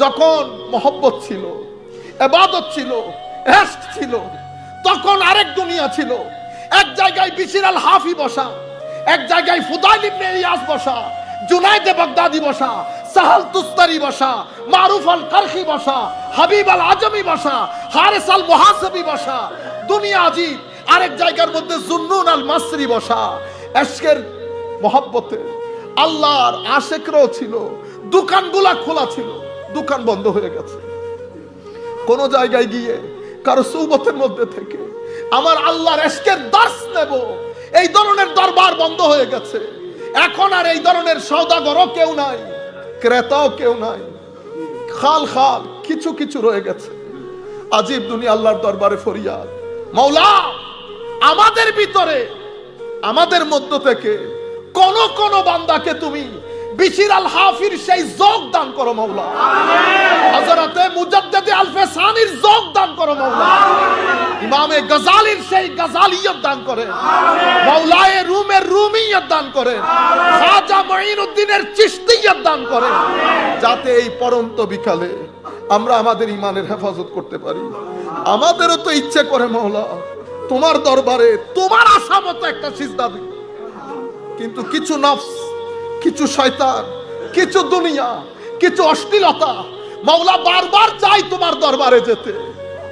যখন মহব্বত ছিল, ইবাদত ছিল, ইশক ছিল, তখন আরেক দুনিয়া ছিল। এক জায়গায় বিশির আল হাফি বসা, এক জায়গায় ফুদাইল ইবনে ইয়াস বসা, জুনাইদে বাগদাদি বসা, সাহাল তুস্তারি বসা, মারুফ আল কারখি বসা, হাবিব আল আজমি বসা, হারিস আল মুহাসিবি বসা। দুনিয়া আজিব। আরেক জায়গার মধ্যে জুন্নুন আল মাসরি বসা। ইশকের মহব্বতে আল্লাহর আশিকরাও ছিল, দোকানগুলা খোলা ছিল, দোকান বন্ধ হয়ে গেছে। কোন জায়গায় গিয়ে কারো সুবতের মধ্যে থেকে আমার আল্লাহর ইশকের দর্শ নেব, এই ধরনের দরবার বন্ধ হয়ে গেছে। এখন আর এই ধরনের সওদাগরও কেউ নাই, ক্রেতাও কেউ নাই, খাল খাল কিছু কিছু রয়ে গেছে। আজিব দুনিয়া। আল্লাহর দরবারে ফরিয়াদ, মাওলা আমাদের ভিতরে, আমাদের মধ্য থেকে কোন কোন বান্দাকে তুমি বিশির আল হাফির সেই যোগ দান করো মাওলা। হযরতে মুজাদ্দিদে আল-ফিসানির যোগ দান করো মাওলা। ইমামে গজালির সেই গজালিয়ত দান করেন মাওলায়ে রুমের রুমিয়ত দান করেন, খাজা মুঈনুদ্দিনের চিশতিয়ত দান করেন, যাতে এই পরন্ত বিকালে আমরা আমাদের ইমানের হেফাজত করতে পারি। আমাদেরও তো ইচ্ছে করে মাওলা তোমার দরবারে তোমার আশা মতো একটা সিজদা দিই, কিন্তু কিছু নফস, কিছু শয়তান, কিছু দুনিয়া, কিছু অশ্লীলতা মাওলা বারবার চাই তোমার দরবারে যেতে,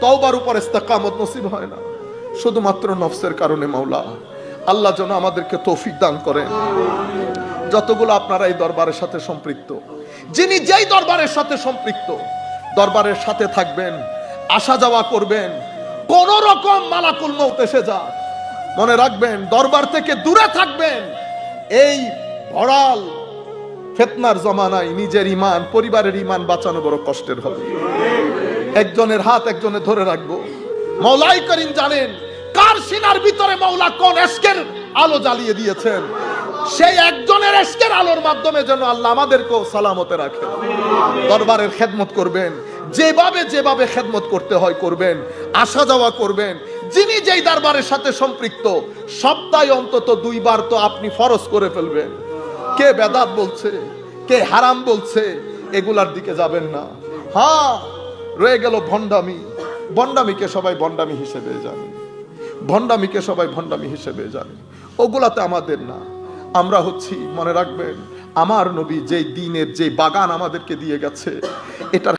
তওবার উপর ইস্তেকামত নসিব হয় না, শুধুমাত্র নফসের কারণে। মাওলা আল্লাহ যেন আমাদেরকে তৌফিক দান করেন। যতগুলো আপনারা এই দরবারের সাথে সম্পৃক্ত, যিনি যেই দরবারের সাথে সম্পৃক্ত, দরবারের সাথে থাকবেন, আসা যাওয়া করবেন, কোন রকম মালাকুল মউত এসে যাক, মনে রাখবেন দরবার থেকে দূরে থাকবেন। এই ভরাল ফিতনার জমানায় নিজের ঈমান, পরিবারের ঈমান বাঁচানো বড় কষ্টের হবে। একজনের হাত একজনে ধরে রাখবো। মাওলাই করিম জানেন কার সিনার ভিতরে মাওলা কোন ইশকের আলো জ্বালিয়ে দিয়েছেন, সেই একজনের ইশকের আলোর মাধ্যমে যেন আল্লাহ আমাদেরকেও সালামতে রাখেন। দরবারের খেদমত করবেন, যেভাবে যেভাবে খেদমত করতে হয় করবেন, আসা যাওয়া করবেন। যিনি যেই দরবারের সাথে সম্পৃক্ত, সপ্তাহে অন্তত 2 বার তো আপনি ফরজ করে ফেলবেন। কে বেদাত বলছে, কে হারাম বলছে, এগুলার দিকে যাবেন না। হ্যাঁ, রয়ে গেল ভণ্ডামি। ভণ্ডামিকে সবাই ভণ্ডামি হিসেবে জানে, ভণ্ডামিকে সবাই ভণ্ডামি হিসেবে জানে, ওগুলাতে আমাদের না। আমরা হচ্ছি, মনে রাখবেন, আমার নবী যেই দ্বীনের যে বাগান আমাদেরকে দিয়ে গেছে, এটার